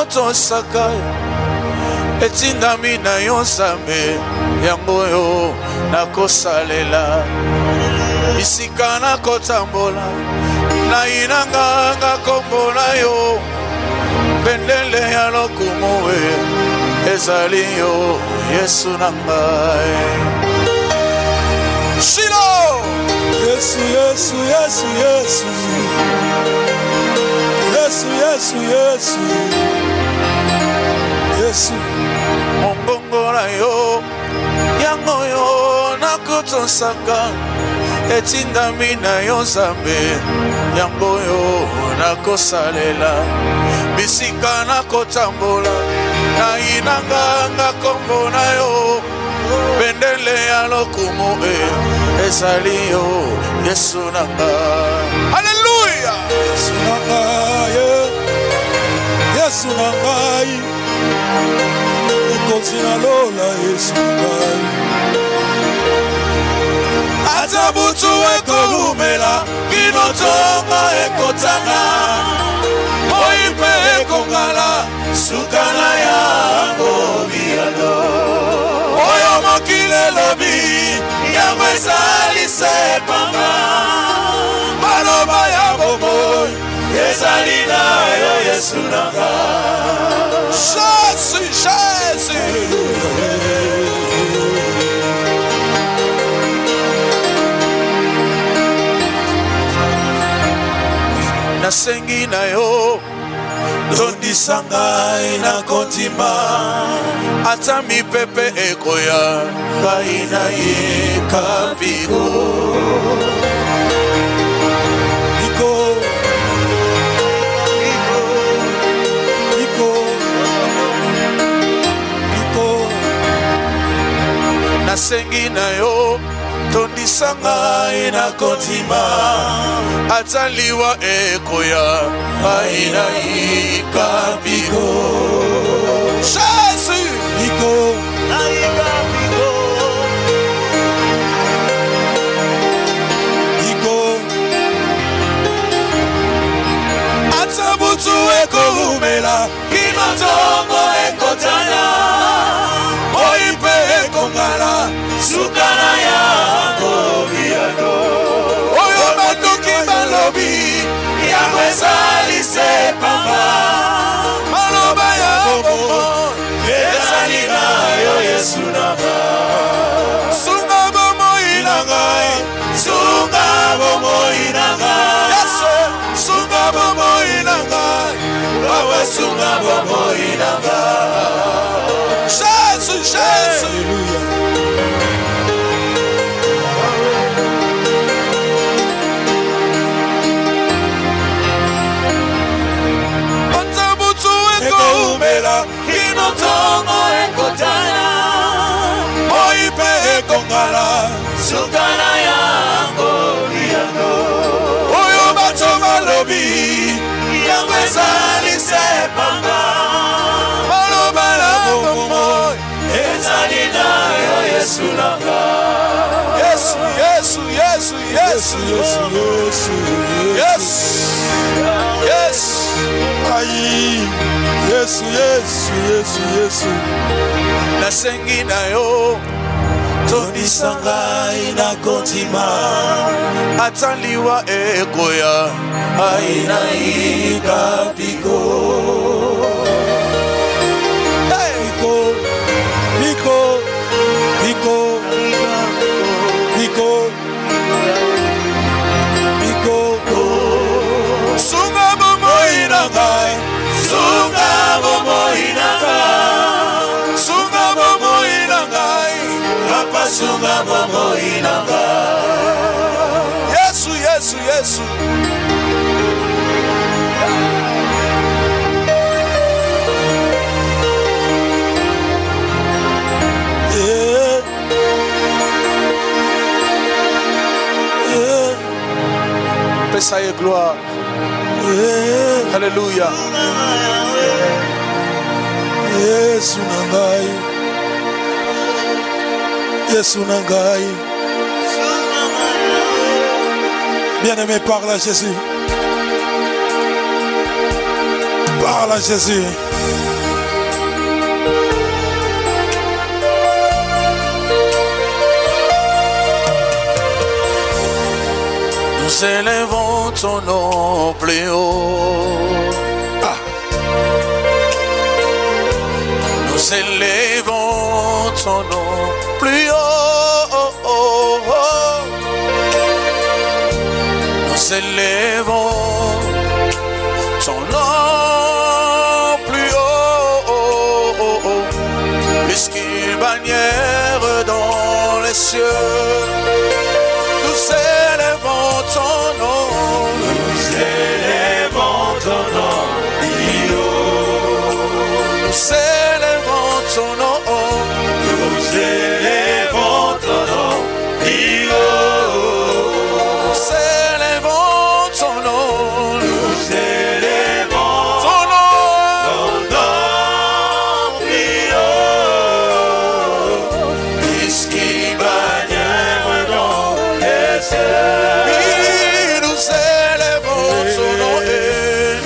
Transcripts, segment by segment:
kino tosaka etindami na yo Nzambe yango yo nakosalela bisika nakotambola nayinanga kombo na yo bendele ya lokumu ezali yo Yesu na ngai Shilo Yesu Yesu Yesu Yesu Yesu Yesu Yesu Yesu mongongo na yo yango yo nakotosaka etindami na yo Nzambe yango yo nakosalela bisika nakotambola nayinanga kombo na yo bendele ya lokumu ezali yo Yesu na ngai Haleluya Yesu na ngai Yesu na ngai ukozina lola Yesu na ngai ata butu ekorumela kinotonga ekotanga oipe ekongala sukana yango biano oyo mokile lobi yango ezali sepanga maloba ya bomoi ezali na yo Yesu na ngai Jésus nasengi na yo tondisa ngai na kontima ata mipepe ekoya ngai nayeka mpiko nasengi na yo tondisa ngai na kontima ata liwa ekoya ngai nayika mpiko Jésus Iko nayika mpiko Iko ata butu ekorumela kino ntongo ekotana oipe ekongala sukana yango biano oyo batuki balobi yango ezali sepamba maloba ya bongo ezali na yo Yesu na ngai sunga bomoi na ngai sunga bomoi na ngai Yesu sunga bomoi na ngai wawe sunga bomoi na ngai Jésus Jésus kinotongo ekotana oipe ekongala sukana yango biano oyo bato balobi yango ezali sepanga maloba na bongo ezali na yo Yesu na ngai Yesu Yesu Yesu Yesu Yesu Yesu Yesu Yes Ai Yesu Yesu Yesu Yesu nasengi na yo tondisa ngai na kontima ata liwa ekoya ai nayika mpiko Piko Piko Piko Piko Piko sunga bomoi na ngai sunga bomoi na ngai sunga bomoi na ngai papa sunga bomoi na ngai Yesu Yesu Yesu pesa ye gloire Alléluia Yesu na ngai Yesu na ngai Bien-aimé, parle à Jésus. Parle à Jésus. Nous élevons ton nom plus haut. Nous élevons ton nom plus haut. Nous élevons ton nom plus haut. Plus qu'une bannière dans les cieux. Nous élevons ton nom. Nous élevons ton nom plus haut. Nous élevons ton nom. Nous élevons ton nom plus haut. Nous élevons ton nom. Nous élevons Ton nom. ton nom plus haut. Puisqu'il bannière dans les cieux. Oui, nous élevons ton nom.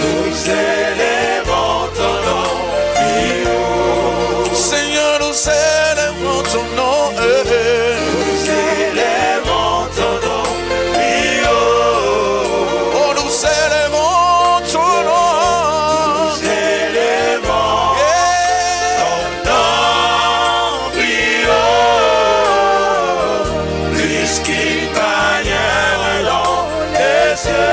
Nous élevons ton nom plus haut. Seigneur, nous élevons ton nom. Nous élevons ton nom plus haut. Oh, nous élevons ton nom. Nous élevons Yeah. ton nom plus haut. Puisqu'il bannière dans les cieux.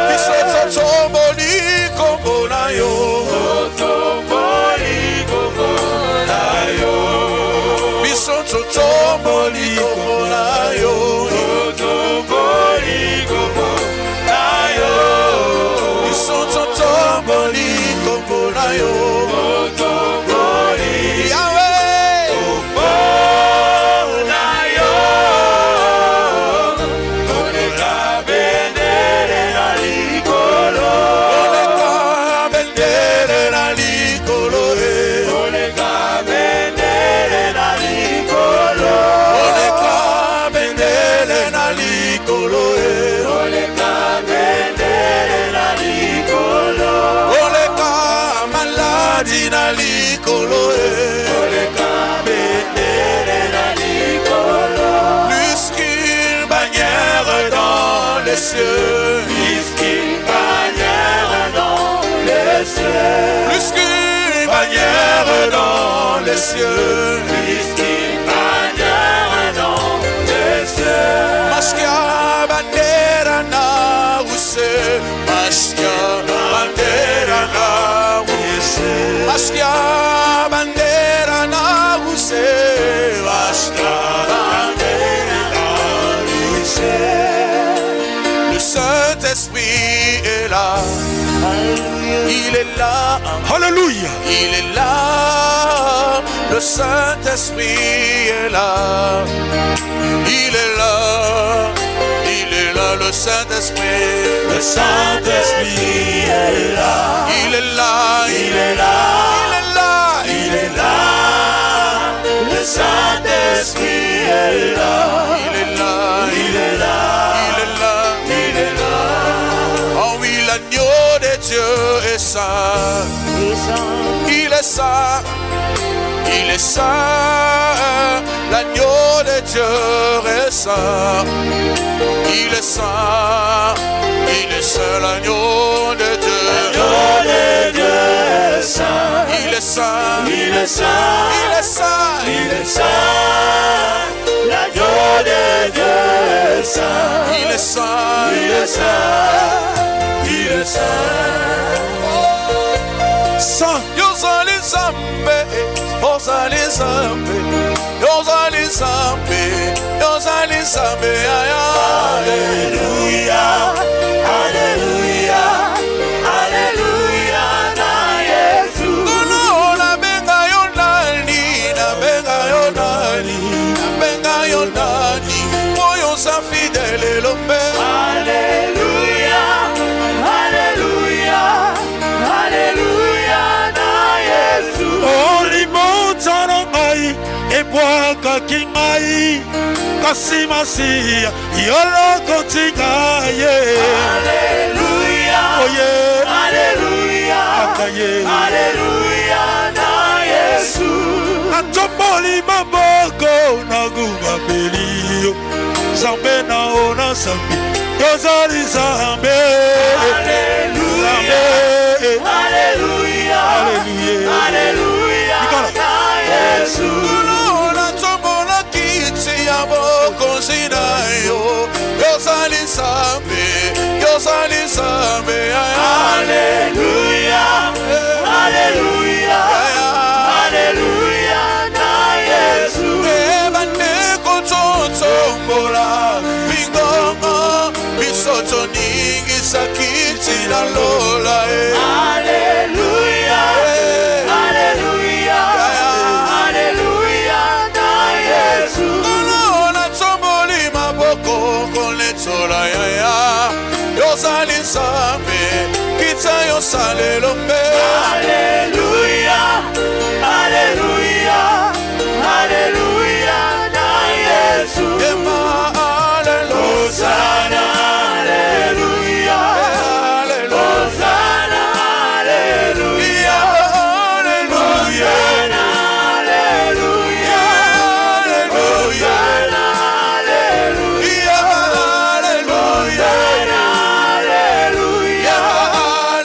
Biso tomboli kombo na yo. Totomboli gogo na yo. Biso tomboli kombo na yo. Totomboli gogo na yo. Biso tomboli kombo na yo. Totomboli Yahweh. gogo na yo. Oleka bendere na likolo. Oleka bendere na likolo. Oleka bendere na likolo. Oleka bendere na likolo. Oleka bendere na likolo. Oleka maladi na likolo. Oleka bendere na likolo. Plus qu'une bannière dans les cieux. Puisqu'il bannière dans les cieux. Plus qu'une bannière dans les cieux. Puisqu'il bannière dans les cieux. Mashkia bandera na use. Mashkia bandera na use. Mashkia bandera na use. Mashkia bandera na use. Le Saint-Esprit est là. Il est là. Alléluia. Il est là. Le Saint-Esprit est là. Il est là. Il est là, le Saint-Esprit. Le Saint-Esprit est là. Il est là. Il est là. Il est là. Il est là. Le Saint-Esprit est là. Il est là. Il est là. Il est là. Il est là. Oh oui, l'agneau de Dieu est saint. Il est saint. Il est saint. L'agneau de Dieu est saint. Il est saint. Il est saint, l'agneau de Dieu. L'agneau de Dieu est saint. Il est saint. Il est saint. Il est saint. Il est saint. L'agneau de Dieu est saint. Il est saint. Il est saint. Il est saint. Saint. Yozali Zambe, Yozali Zambe, Yozali Zambe, Yozali Zambe, Alléluia. Alléluia. Alléluia. Na Yesu. Kuno na benga yonani, na benga yonani, na benga yonani, moyo sa fidèle lombe. Alléluia. Alléluia. Alléluia. Na Yesu. Olimota na ngai ebwakaki ngai kasi masiya yolokoti ngai. Alléluia. Oye. Alléluia. Akaye. Alléluia. Na Yesu. Natomboli maboko nagungambeli yo Zambe na ona zambi Yozali zambe Alléluia Alléluia Alléluia Na Yesu Na tombola kiti ya bokonzi na yo Yozali zambe Alléluia Alléluia Alléluia Na Yesu Ebane kotombola bingongo bisoto ningi sakiti na lola Alléluia Alléluia Alléluia Na Yesu na tomboli maboko koletola ya yozali nzambe kita yosalelo mbe Alléluia Alléluia Alléluia Na Yesu ema Hosanna Alléluia Hosanna Alléluia Hosanna Alléluia Hosanna Alléluia Hosanna Alléluia Hosanna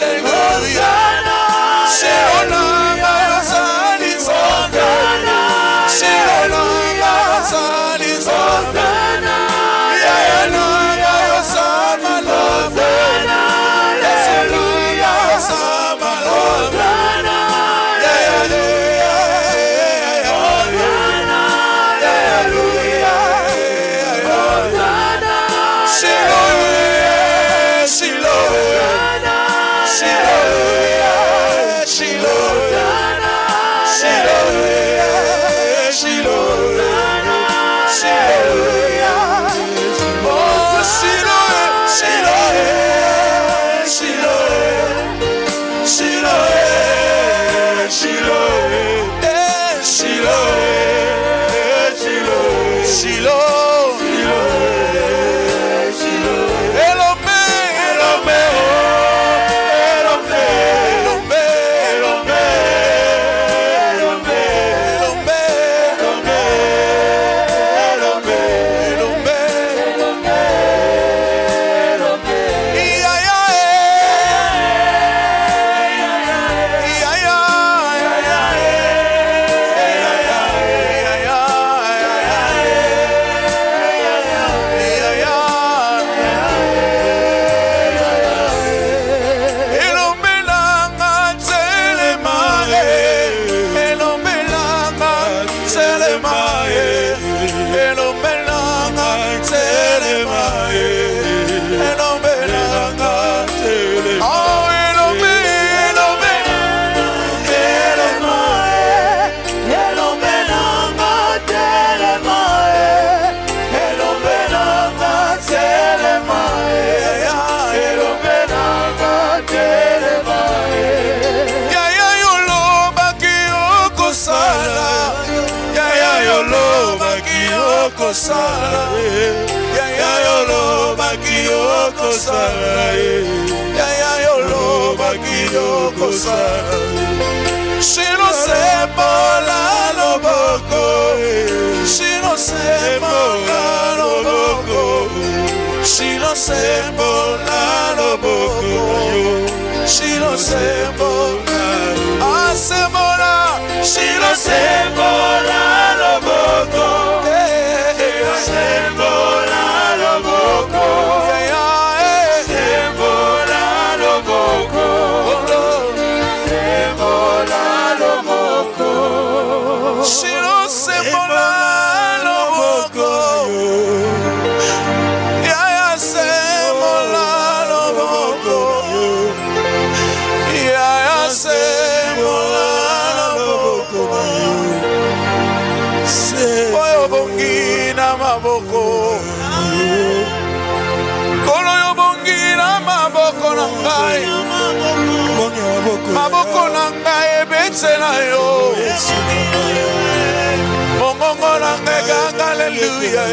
kosala yaya yolobaki yokosala yaya yolobaki yokosala shino sembola loboko shino sembola loboko shino sembola loboko shino sembola asembola shino sembola loboko sembola loboko sembola loboko sembola loboko shino sembola loboko yaya sembola loboko yaya sembola loboko oyo bongi na maboko kolo yo bongi na maboko na ngai maboko na ngai ebetela yo mongongo na ngai ganga haleluya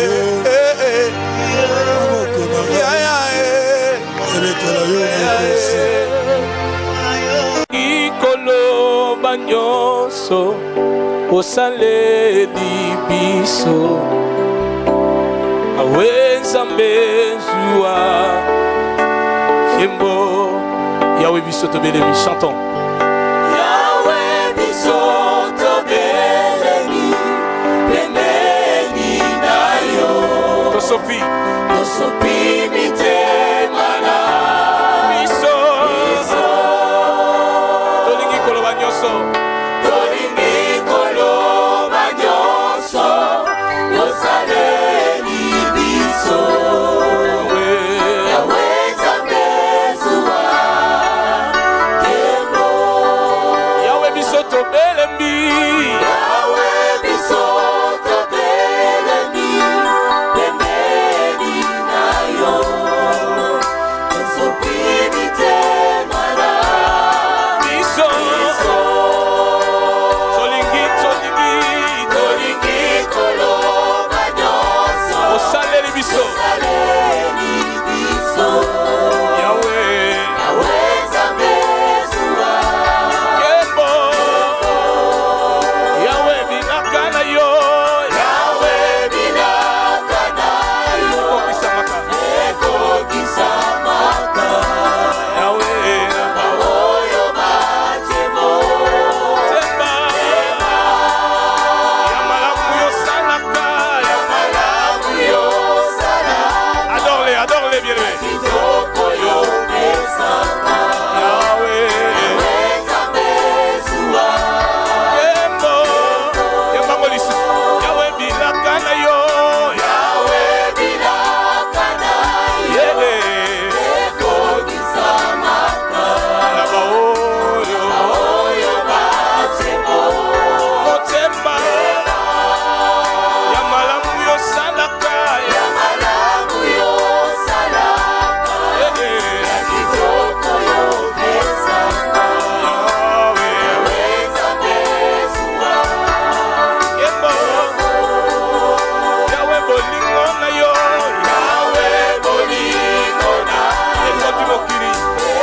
ikolo banyoso osaleli biso awe Nzambe Zua Kembo Yahweh bisoto belemi, chantons. Yahweh bisoto belemi, pembeni na yo. Tosopi mitemana. Biso Tolingi koloba nyonso. Yosaleli biso. Yahweh Nzambe Zua Kembo. Yahweh bisoto belemi, Yahweh bisoto belemi, pembeni na yo. Tosopi mitemana. biso Tolingi koloba nyonso. Osaleli biso. Yosaleli biso. Yahweh Yahweh Nzambe Zua Kembo Yahweh binaka na yo. Yahweh binaka na yo. Kokisamaka Ekokisamaka. Yahweh Oyo batemo. Temba ya malamu yosalaka. Malamu yosala. Adore les bien-aimés. Kitoko yopesaka. Yahweh Yahweh Nzambe Zua Kembo Kembango lisusu. Yahweh binaka na yo. Yahweh binaka na yo. Ekokisamaka. Yaba oyo Oyo batemo. Motema ya malamu yosalaka. Malamu yosalaka. Kitoko yopesaka. Yahweh Yahweh Nzambe Zua Kembo Yahweh bolingo na yo. Yahweh bolingo na Ekoti mokili.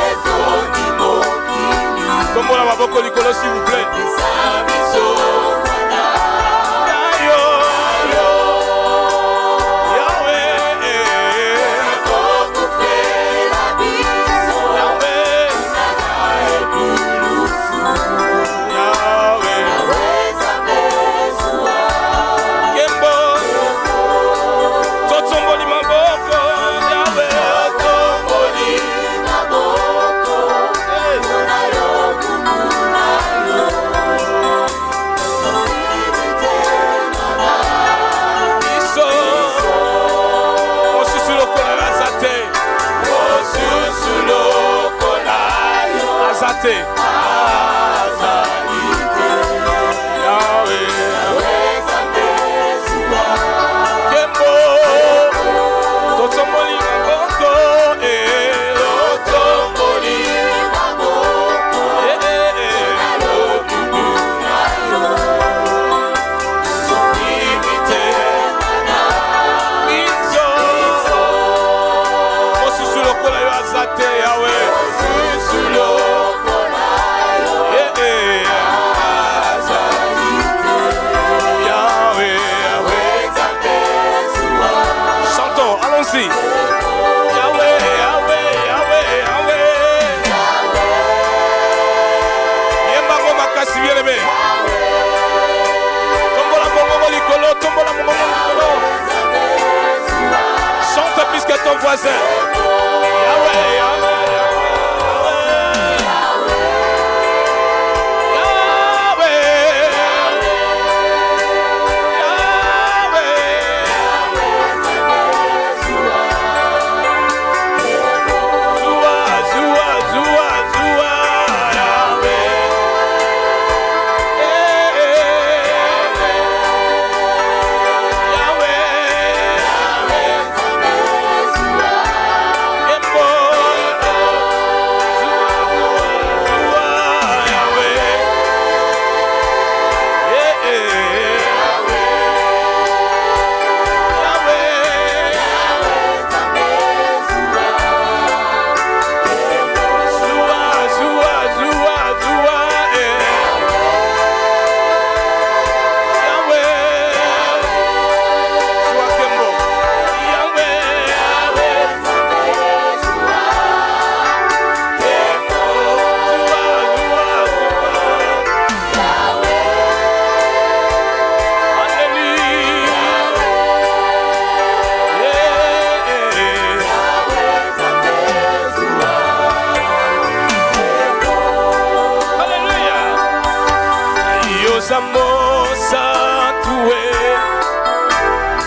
etondi mokili. Tombola maboko likolo s'il vous plaît. Bisa biso mwana Na yo yo. Yahweh Okufela biso Yahweh nana ekulusu. Yahweh Yahweh Nzambe Zua Kembo totomboli maboko. Yahweh tomboli maboko. Mona yo kumuna yo. biso mosusu lokola aza te. Mosusu lokola yo Aza te. azali te. Yahweh Yahweh Nzambe Zua Kembo totomboli maboko. tomboli maboko. Kumuna yo. Biso mosusu lokola yo aza te. Yahweh Mosusu lokola yo azali te. Yahweh Yahweh Nzambe Zua Chantons, allons-y. Yahweh, Yahweh, Yahweh, Yahweh. Yembango makasi bien-aimé. Tombola mongongo likolo, tombola mongongo likolo. Chante plus que ton voisin. Yahweh, Yahweh,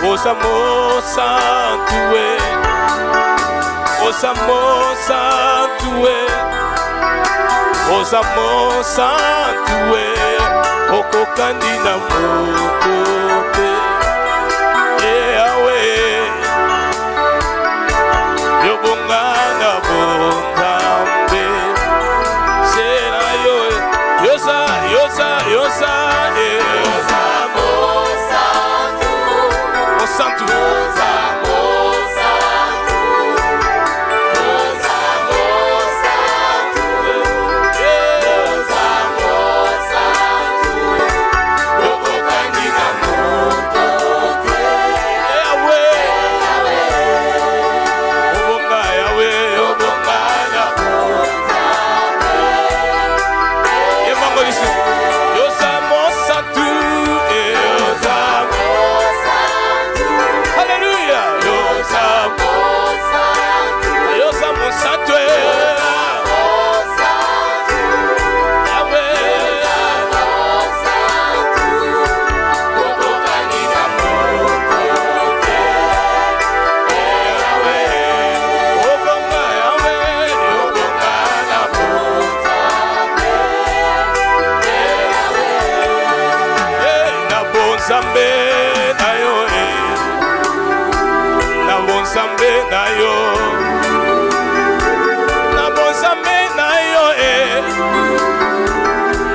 Osamo Santue, Osamo Santue, Osamo Santue, Okokandi na mokote, Yahweh, Yobonga na bonzambe, Sena yo, Yosa, Yosa, Yosa, Osamo Santu, Osamo Santu, Osamo Santu, Osamo Santu, Okokandi na mokote, Yahweh, Obonga Yahweh, Obonga na bonzambe, Yemango lisi, Osamo Santu, Osamo Hallelujah, Osamo Santu, Osamo Santu, Zambe na yo, na bon zambe na yo, na bon zambe na yo,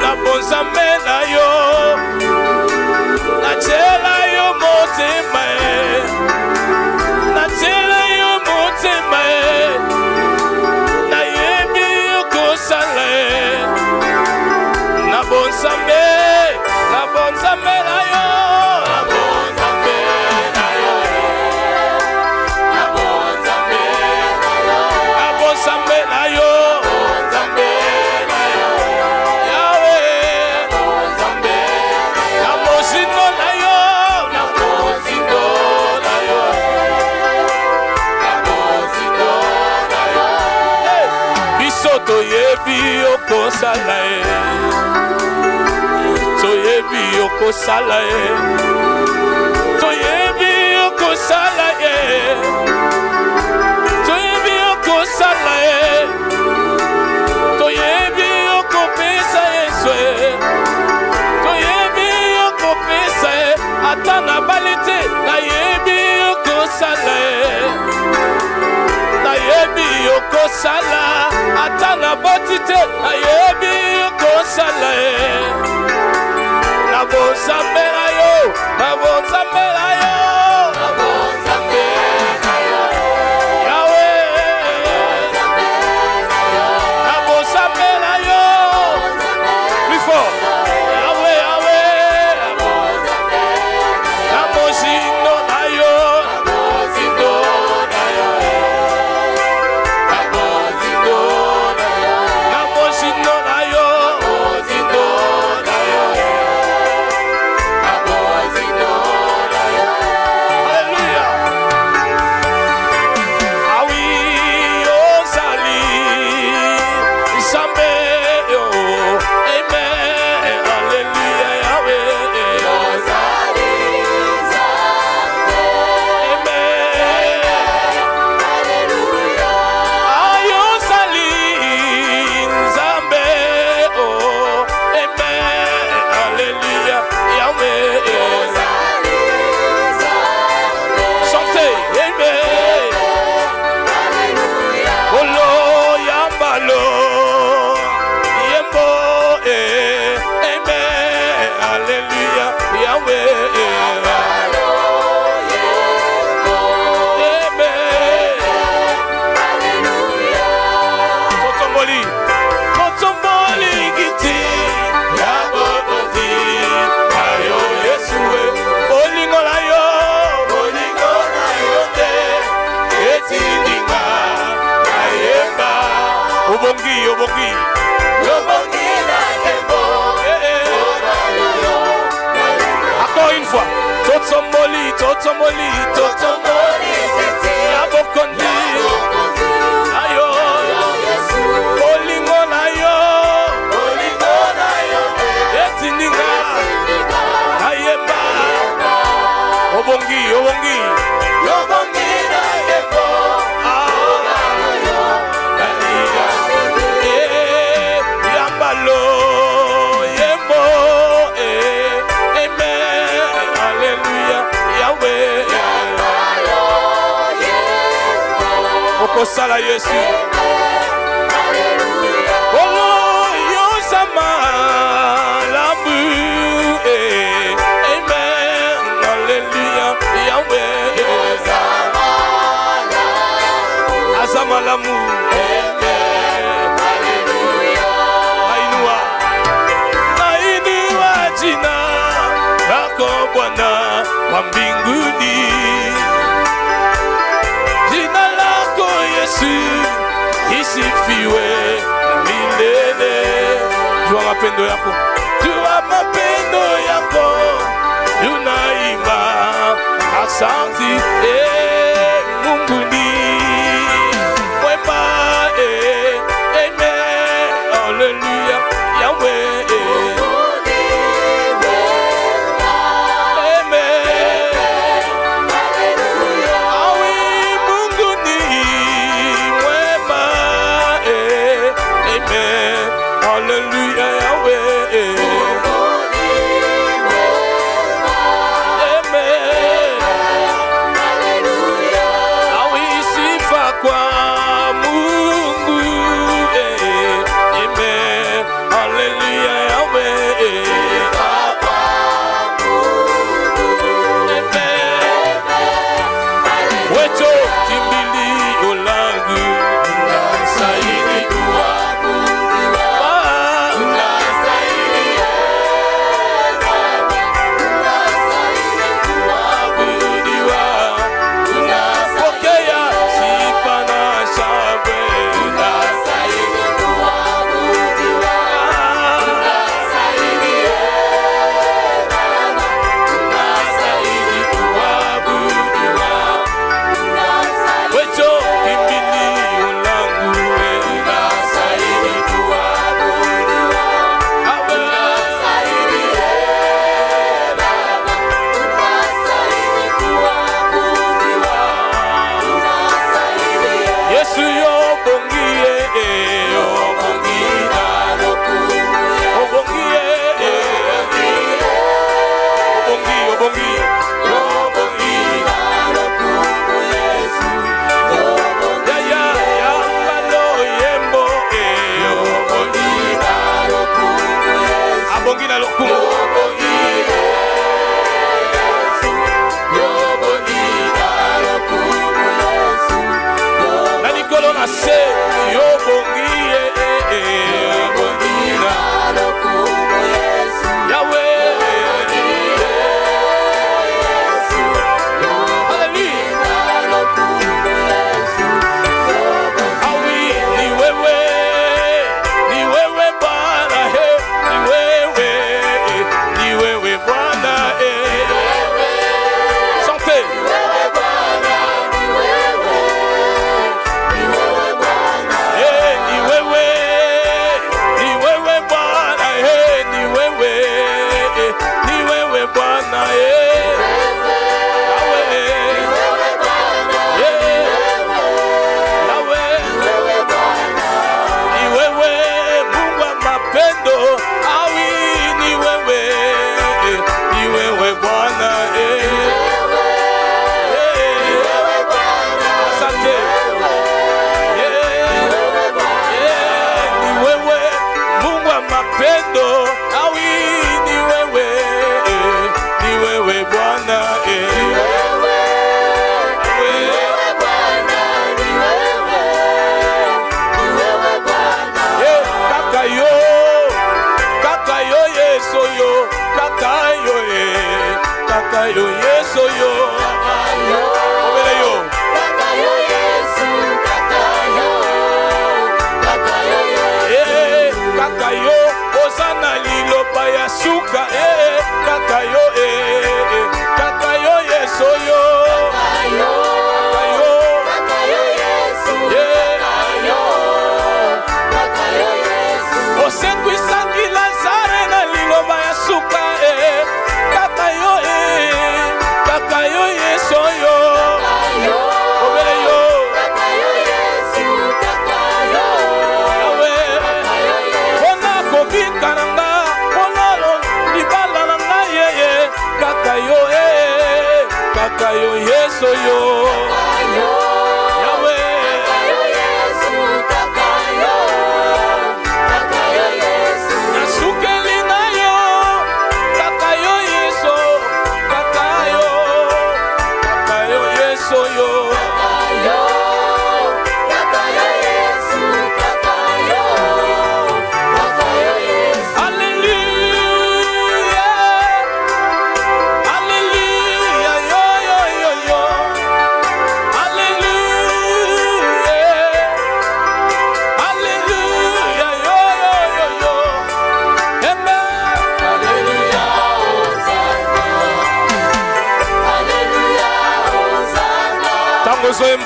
na bon zambe na yo, na tela yo motema, na tela yo motema, na yebi yo kosala, na bon zambe na yo. Toyebi okosala e, toyebi okosala e, toyebi okosala e, toyebi okosala e, toyebi okopesa Yesu e, toyebi okopesa e, ata na balite nayebi okosala e, nayebi okosala ata na botite nayebi okosala e, na bonzambe na yo, na bonzambe na yo, na bonzambe na yo, Yahweh, na bonzambe na yo, plus fort, Yahweh, Yahweh, na bonzindo na yo, na bonzindo na yo, na bonzindo na yo, na bonzindo na yo, bonzindo na yo, na bonzindo na yo. Hallelujah. Awi ozali Zambe yo, amen. Hallelujah, Yahweh. Ozali Zambe, amen. Hallelujah. Ayozali Zambe, oh, amen. Hallelujah, Yahweh. Ozali Zambe, chantez, amen. Hallelujah. Olo yambalo, yembo, amen. Hallelujah, Yahweh. Totomboli, totomboli giti, yaboti, ayo Yesue, olingo na yo te, eti ninga, ayemba, obongi, obongi, obongi na tembo, encore une fois, totomboli, totomboli, totomboli giti, yabokondi, ayo, olingo na yo, eti ninga, ayemba, Obongi, obongi. Obongi na yembo. Yambalo, yembo, amen, hallelujah, Yahweh. Yambalo, yembo. Okosala Yesu. Amen, hallelujah. Oh, Yosama, Lambu, amen, hallelujah, Yahweh. Yosama, Lambu. Azama Lamu, amen, hallelujah. Nainua jina lako Bwana wa mbinguni, jina lako Yesu isifiwe milele. Jua mapendo yako, jua mapendo yako, tunaimba asanti, Mungu ni mwema, amen, hallelujah, Yahweh, amen, awi Mungu ni mwema, amen, hallelujah, Yahweh, amen, awi sifa kwa Mungu, amen, hallelujah, Yahweh, wecho kimbilio langu, unastahili kuabudiwa, unastahili kuabudiwa, unapokea sifa na shangwe, unastahili kuabudiwa, unastahili kuabudiwa. Wecho kimbilio langu, unastahili kuabudiwa, unastahili Yesu yobongie, obongia, obongie, obongie, abongina lokumu, na likolo na se yobongie, obongina Yahweh, hallelujah. Awi ni wewe Bwana, ni wewe Bwana, sante yo Yesu yo obele yo kaka yo Yesu kaka yo osana liloba ya suka kaka yo Yesu yo osekwisaki Lazare na liloba ya suka kaka yo kaka yo Yesu yo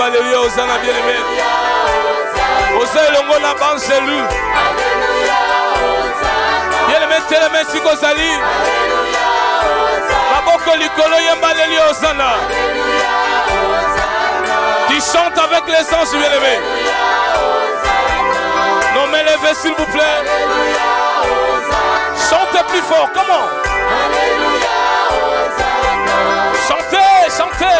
Alléluia, Hosanna, bien-aimé. Hosanna, longo na banselu. Bien-aimé, teleme siko zali. Maboko likolo yemba, alléluia, Hosanna. Tu chantes avec les anges, bien-aimé. Non, mais levez, s'il vous plaît. Chantez plus fort, comment? Chantez, chantez.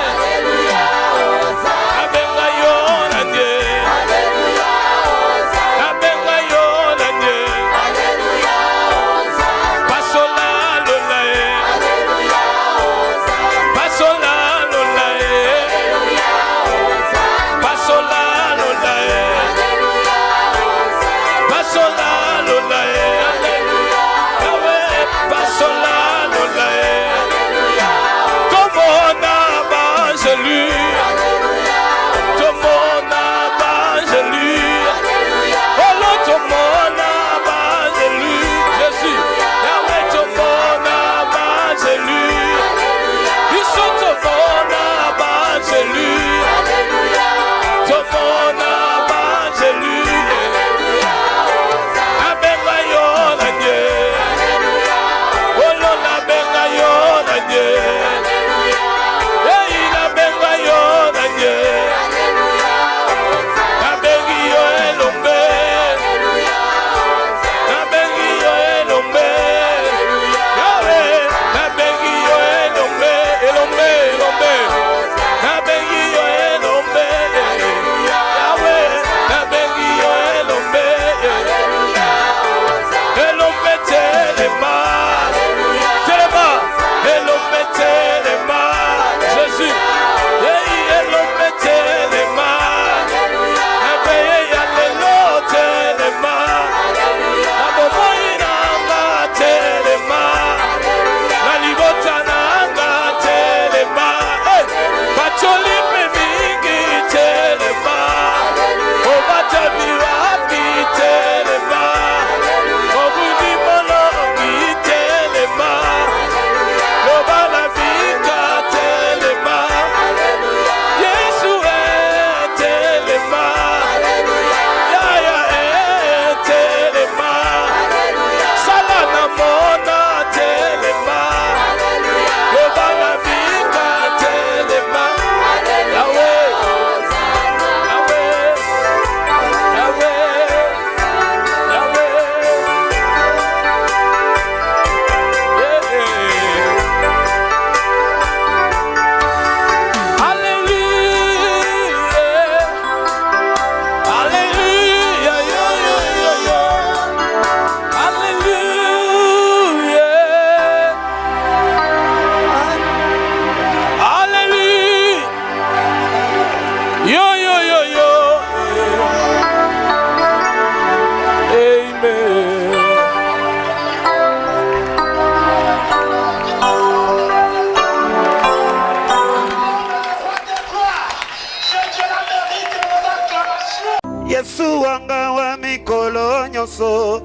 Yesu wanga wa mikolo nyonso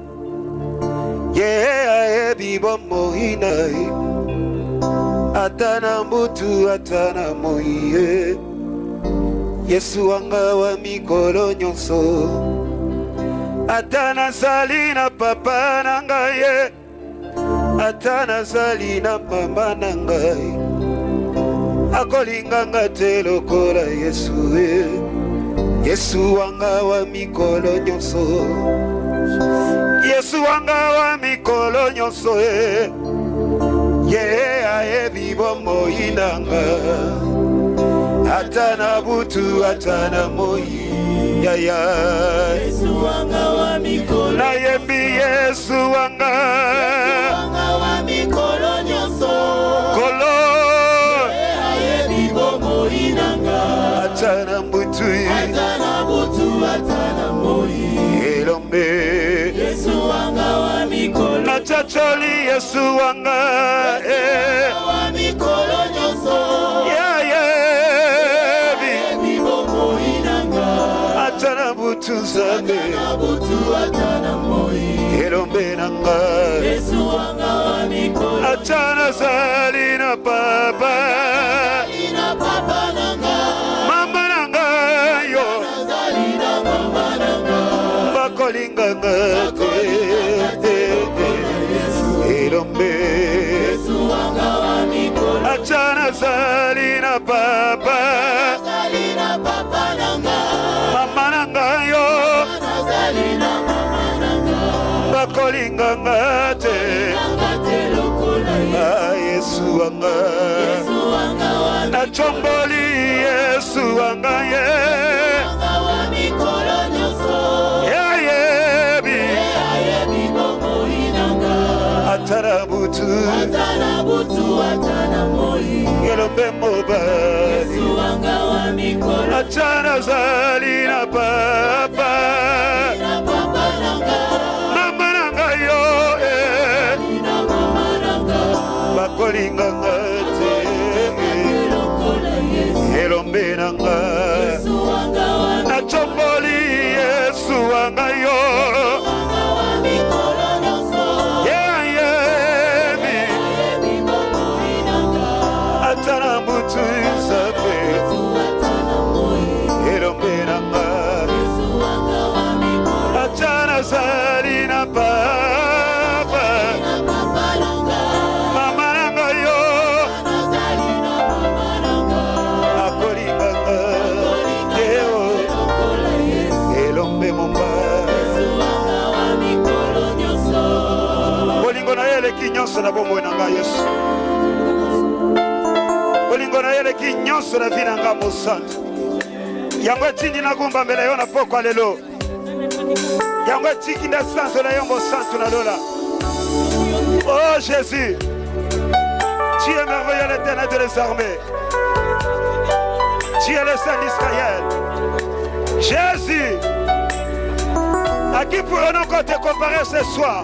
ye ayebi bomoinai atana mbutu atana moiye Yesu wanga wa mikolo nyonso atana sali na papa na ngai atana sali na mama na ngai akolinganga te lokola Yesu Yesu wanga wa mikolo nyonso Yesu wanga wa mikolo nyonso ye ayebi bomoinanga atana butu atana moyi yaya Yesu wanga wa mikolo na yembi Yesu wanga wa mikolo nyonso kolo ayebi bomo inanga atana butu atana moyi elombe Yesu wanga wa mikolo na chacholi Yesu wanga wa mikolo nyonso yebi bomo inanga atana butu zabe atana moyi elombe nanga Yesu wanga wa mikolo atana zali na papa ina papa nanga mama nanga yo zali na mama nanga bakolinga ngate elombe Yesu wanga wa mikolo atana zali na papa zali na papa nanga mama nanga yo zali na mama nanga bakolinga ngate ngate lokola Yesu wanga Yesu wanga wa na chomboli Yesu wanga ye wa mikolo nyonso yebi ayebi bomo inanga atana butu atana moyi elombe mobali Yesu wanga wa mikolo atana zali na papa na papa nanga mama nanga yo na mama nanga bakolinga ngate lokola Yesu elombe nanga Yesu wanga wa na chomboli Yesu wanga yo wa mikolo nyonso yebi ayebi bomo inanga atana butu zabe atana moyi elombe nanga Yesu wanga wa mikolo atana zali na papa na papa nanga mama nanga yo zali na mama nanga akolinga ngeo lokola Yesu elombe momba Yesu wanga wa mikolo nyonso bolingo na ye eleki nyonso na bomoi na ngai Yesu bolingo na ye eleki nyonso na vi na ngai mosantu yango etindi nagumba mbele yo na pokwa lelo yango etiki nde sanso na yo mosantu na lola oh Jésus tu es merveilleux l'éternel des armées tu es le Saint d'Israël Jésus à qui pourrons-nous te comparer ce soir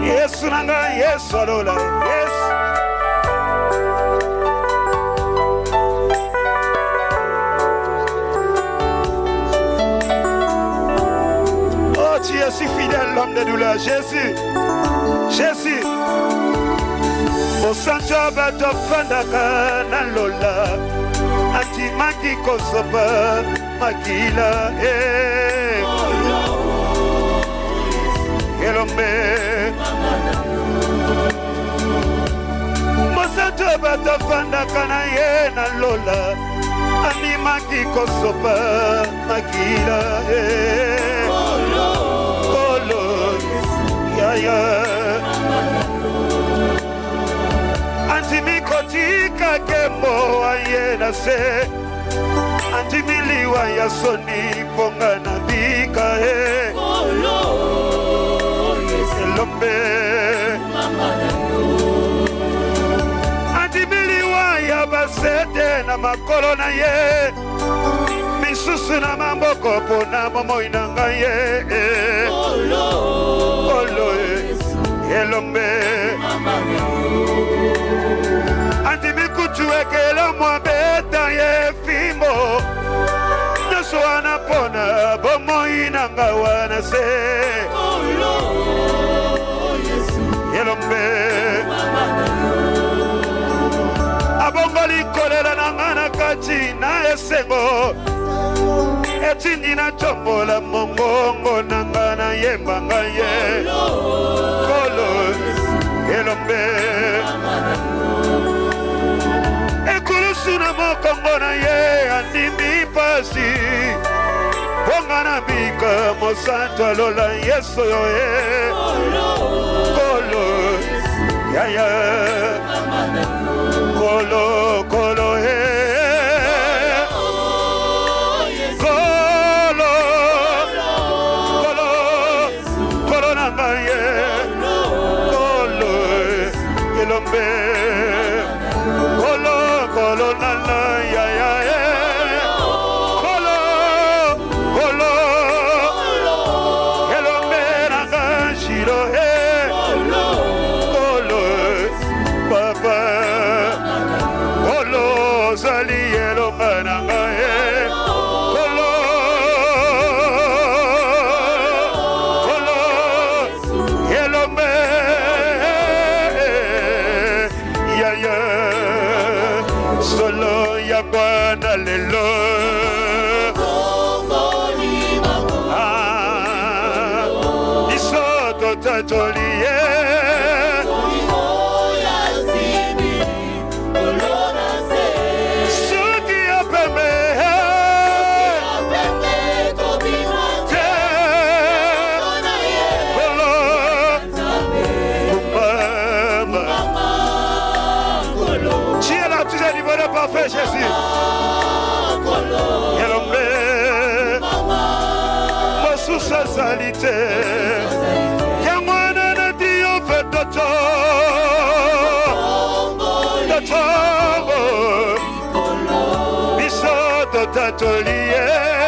Yesu nanga Yesu alola Yesu oh tu es si fidèle l'homme de douleur Jésus Jésus osanjo bato fandaka na lola atimaki kosopa makila elombe mosanjo bato fandaka na ye na lola animaki kosopa makila kolo yaya andimi kotika kembo aye na se andimi liwa ya soni ponga na bika elombe andimi liwa ya basete na makolo na ye misusu na maboko pona momoi na ngai ye kolo elombe andimi kutu ekele mwa beta ye fimbo nyonso wana pona bomoi na nga wana se elombe abongoli kolela na nga na kati na esengo etindi na tombola mongongo na nga na yemba nga ye kolo elombe ekulusu na mokongo na ye andimi pasi ponga na bika mosantu alola yesu yo ye kolo yaya kolo kolo he ozali elonga na ngai kolo kolo elombe yaya solo ya bwana lelo isoto tatolie parfait Jésus. Yelombe Mosusa salite Yamwana na dio fetoto Totongo Bisoto tatolie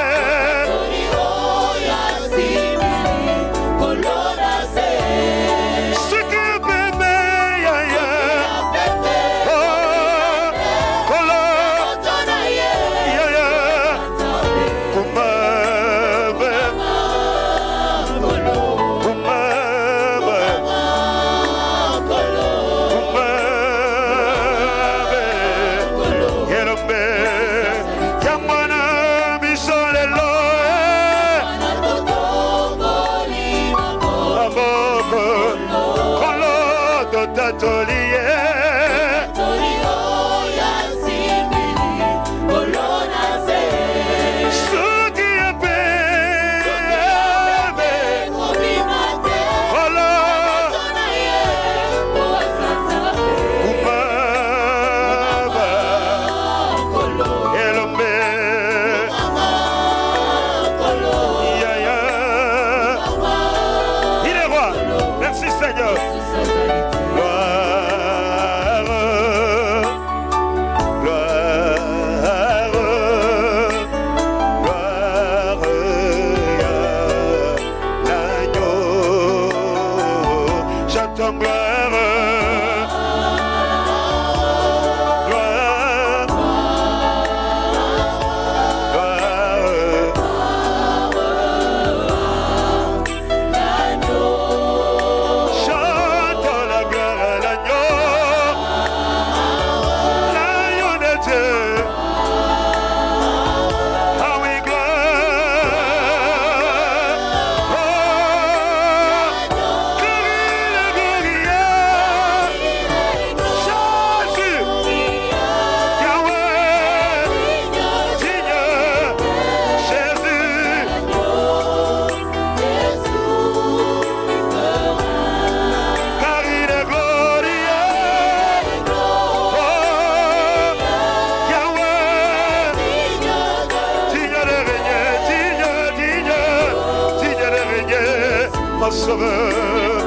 Sauveur,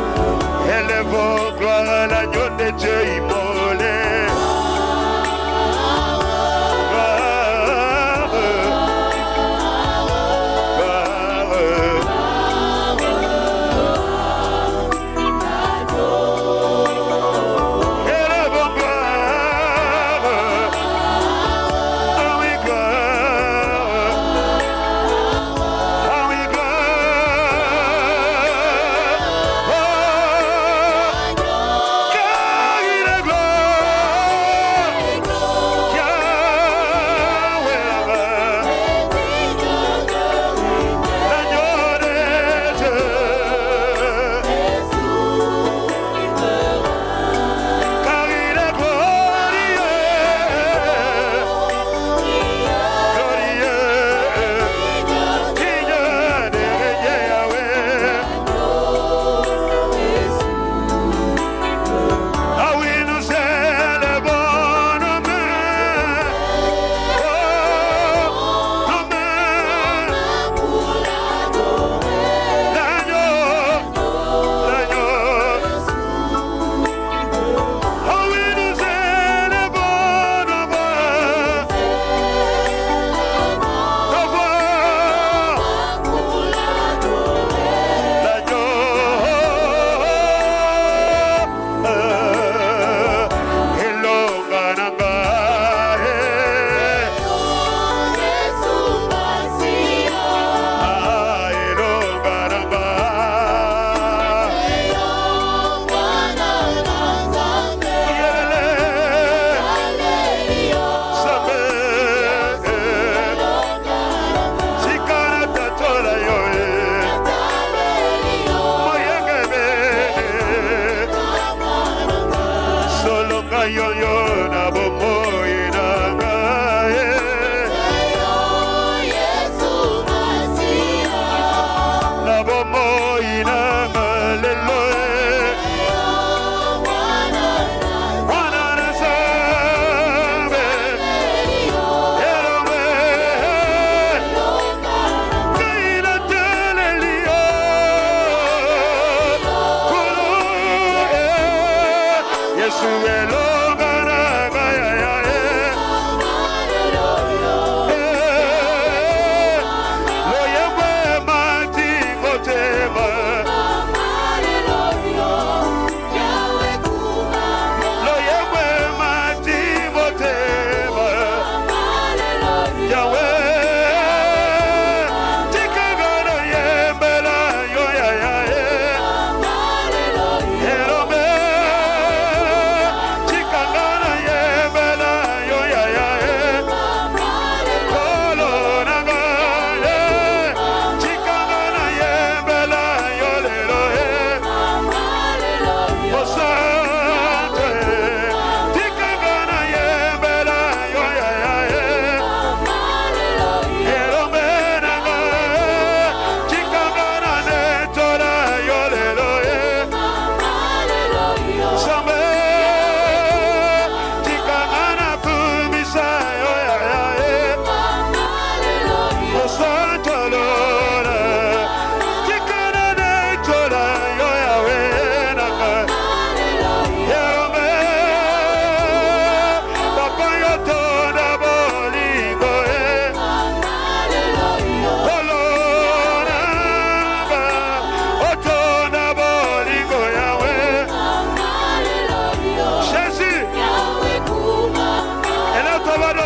élève gloire à l'agneau de Dieu immolé. Gloire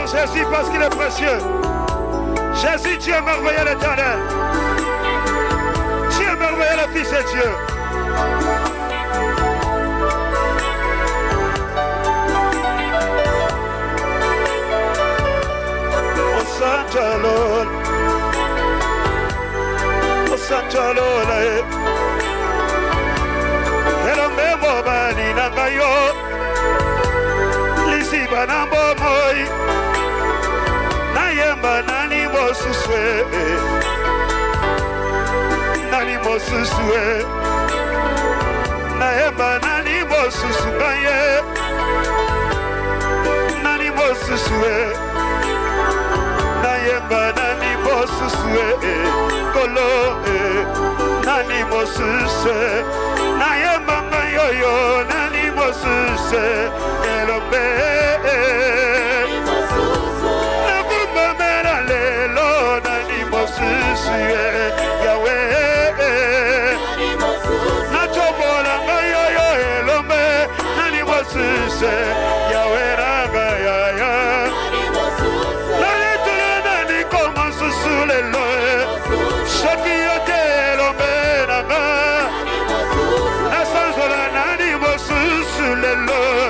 Jésus parce qu'il est précieux. Jésus, tu es merveilleux l'Éternel. Tu es merveilleux le Fils de Dieu. Oh Santo Lord, oh Santo Lord, hello memo bani nangayo, lisi banambo moi. Nayemba nani mosuswe, nani mosuswe. Nayemba nani mosusugaye, nani mosuswe. Nayemba nani mosuswe, kolo nani mosuswe. Nayemba ngayoyo nani mosuswe, elombe. Yahweh, Nachobola ngayo elombe, nani mosuse, Yahweh raga ya. Nani tula nani koma susule loe, shoki yote elombe naga. Nasanzola nani mosusule loe,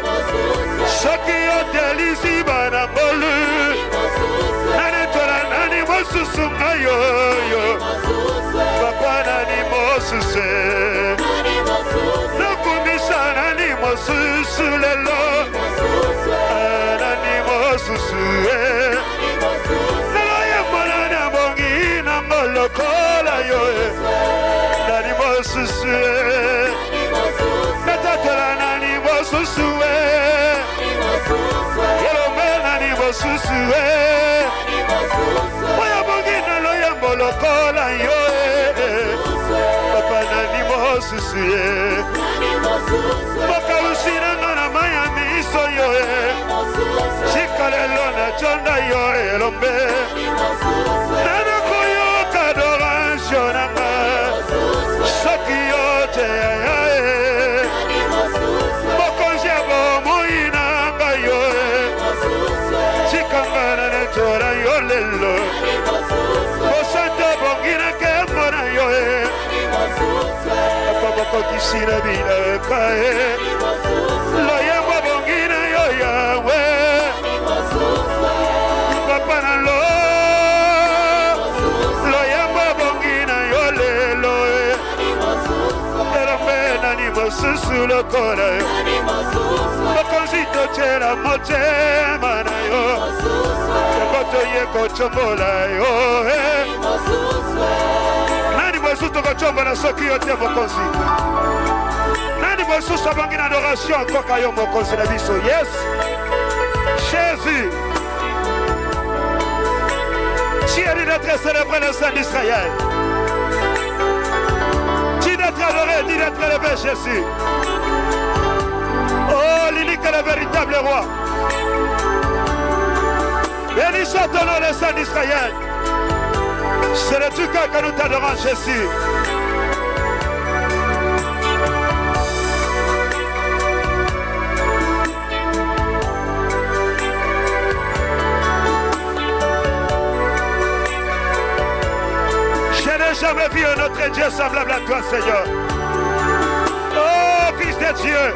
shoki yote lisiba na bolu. Nani tula nani mosusunga yo. Papa nani mosuse, nakumisa nani mosusu lelo, nani mosusu nalo yemona na bongi na molokola yo, nani mosusu natatola nani mosusu yelome nani mosusu oya bongi nalo yemolokola yo. Papa nani mosusu Boka usiranga na maya miso yo Shikalelo na chonda yo elombe Nana koyo kadoration nanga Shoki yote ayae Bokonje bomo inanga yo Shikangana na chora yo lelo Bosanta bongina kembona yo Papa kisira bina kae Loyemba bongina yo Yahweh Papa na lo Loyemba bongina yo lelo Erombe nani mosusu lokora Mokonzito chera motema na yo Koto yeko chombola yo Nani mosusu kochomba na soki yote mokonzi Nani mosusu abangi na adoration koka yo mokonzi na biso. Yes, Jésus, tu es dit d'être célébré le Saint d'Israël. Tu d'être adoré, dit d'être élevé Jésus. Oh, l'unique et le véritable roi. Béni soit ton nom le Saint d'Israël. C'est le tout cœur que nous t'adorons Jésus. jamais vu un autre Dieu semblable à toi, Seigneur. Oh, Fils de Dieu.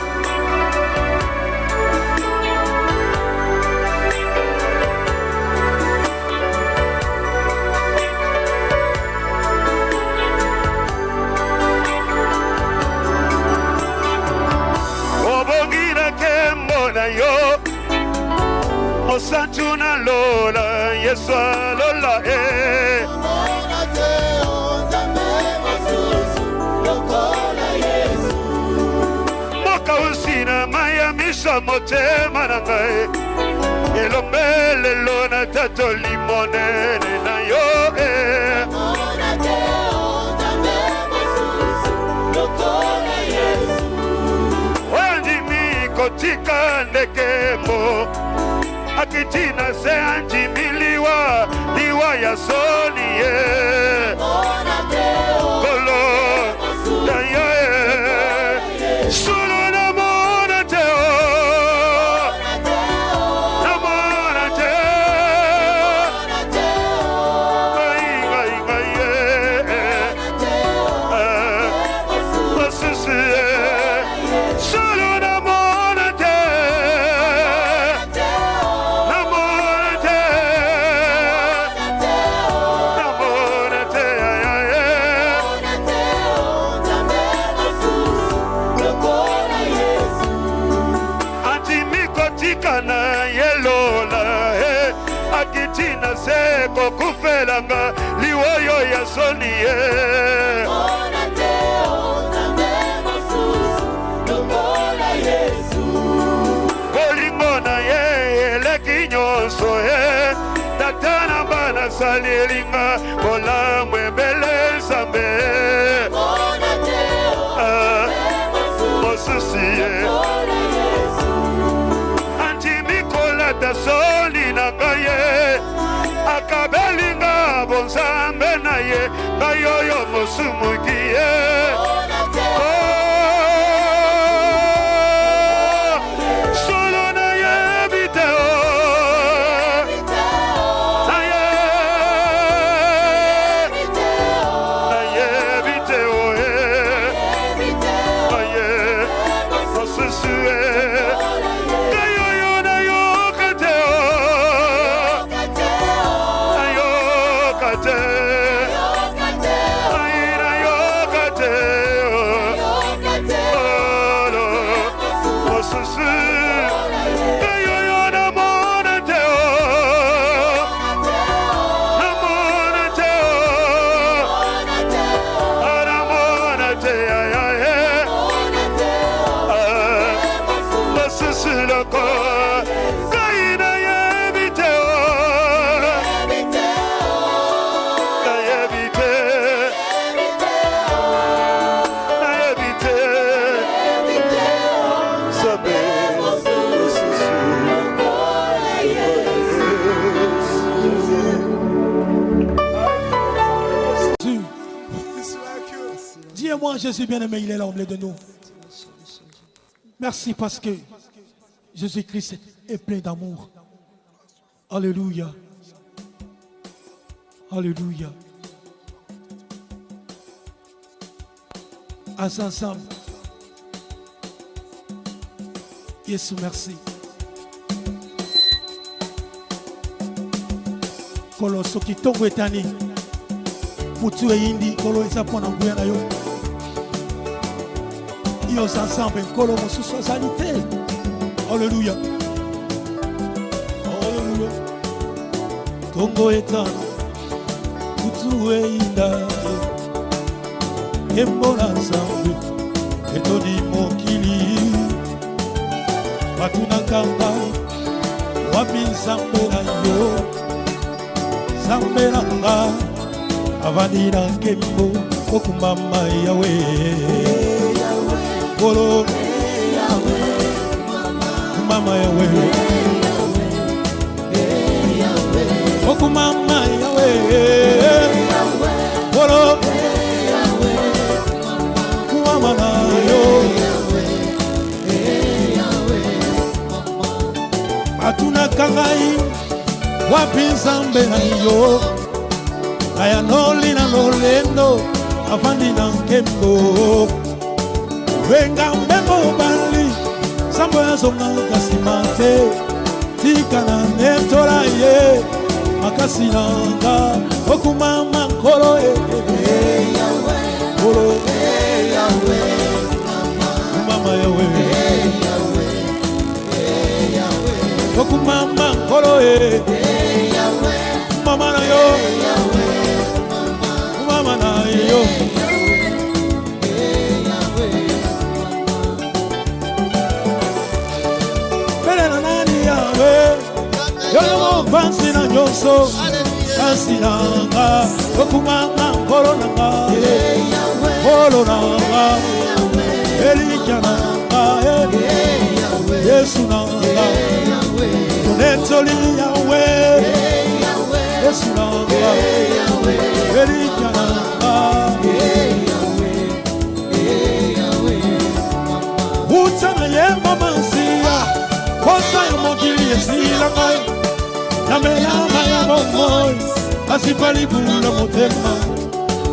Obongira kembo na yo Osantu na lola Yesu alola Moka usina maya misha motema na ngai Elombele lona tato limonene na yo Kotika ndekemo Akitina se anjimiliwa Liwa ya soni Kolo Daya Solo na mona teo Na mona teo Gai Masusi Solo na Akitina seko kufelanga liwoyo ya sonie Kolingo na ye eleki nyonso Tatana bana salilinga Kola mwembele zambe Mosusi Antimikola tasoli na ngaye Akabelinga bonzambe na ye Ngayoyo mosumukie Solo na ye biteo Na ye biteo Na ye mosusue Dis-moi, Jésus bien-aimé, il est là au milieu de nous. Merci parce que Jésus-Christ est plein d'amour. Alléluia. Alléluia. Ensemble. Jésus, merci. Kolo soki tongo etani. Putu e indi kolo ezapona nguya na yo. Ils ensemble kolo mosusu azalité. Alléluia. Alléluia. Tongo etani. Putu e inda. Embona nzambe etoni mokili batunaka ngai wapi nzambe na yo nzambe na nga avandi na nkembo okumama yawe kolo kumama yawe okumama yawe kolo Atuna kangai wapi nzambe na yo kaya noli na lolendo afandi na nkembo wenga mbembo bali sambo ya zonga kasimate tika na netola ye makasi nanga okumama nkolo Kolo mama yawe okumama nkolo mama na yo mama na yo bele na nani yawe yo mo fansi na nyoso kasi nanga okumama nkolo nanga kolo nanga elija nanga Yesu nanga Tunetoli yawe Yesu nanga elija nanga Utana ye mama nsia Kosa ya mokili esila kai Nameyama ya bomoi Asipali bula motema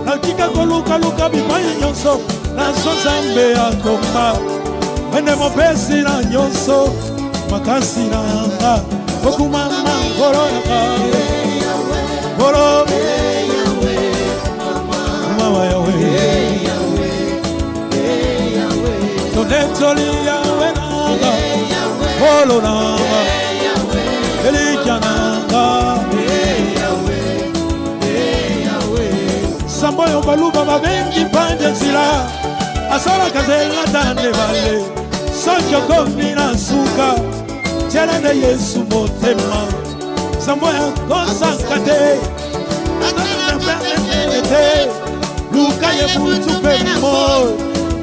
Nakika koluka luka bimayi nyonso Naso zambe ya koma Wende mopesi na nyonso Makasi na anga Okumama ngoro na kare Ngoro Mama yawe Tonetoli yawe nanga Kolo nanga Elija nanga Samboyo baluba babengi pande zila Asala kazenga tande vale Sancho komi na suka Chelende Yesu motema Samboyo kosa kate Azane pende Luka ye butu penimo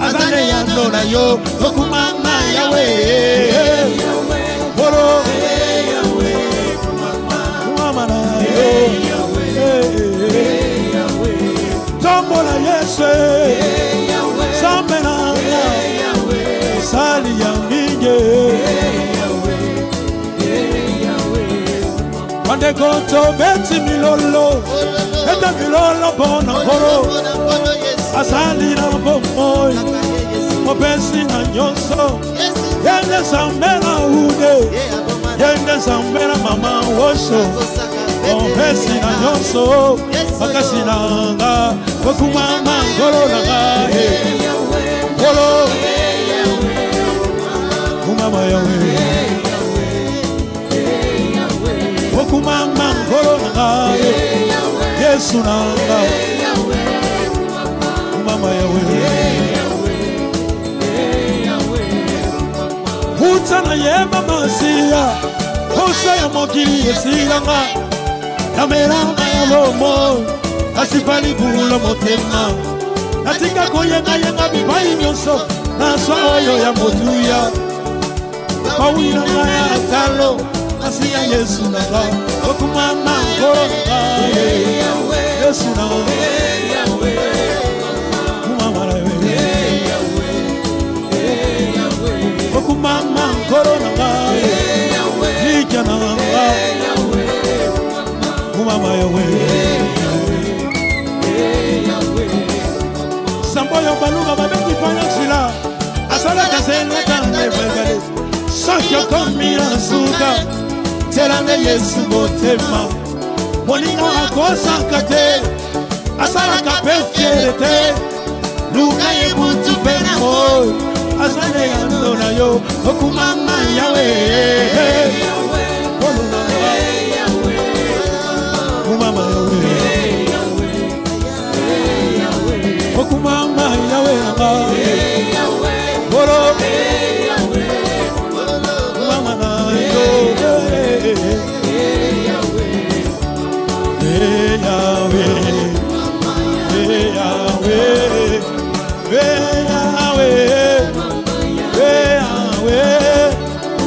Azane yando na yo Okumama yawe Boro Mama na yo Tombola Yesu Samena Sali ya minge Wande goto beti milolo Eta milolo bona koro Asali na bomoy Mopesi na nyonso Yende sambena ude Yende sambena mama wosho Mopesi na nyonso Makasi nanga Okumama ngoro nanga Ngoro Kumama yawe Okumama ngoro nanga Yesu nanga Kumama yawe Utana ye mama siya Kosa ya mokili esilanga Namerama ya lomo Asipali bula motema Natika koyenga yenga bibayi nyonso Naswa oyo ya motuya Mawina nga ya talo Asiya Yesu nanga Okumama ngoro nanga Yesu nanga Kumama nawe Okumama ngoro nanga Lija nanga Kumama yawe Samboyo baluga babengi panya sila Asala kazenga tande vegale Sakyo komira suka Telande Yesu motema Moninga akosa kate Asala kapefierete Luka yebutu penamo Asale yando na yo Okumama yawe Kumama yawe Okumama yawe anga Boro Kumama na yo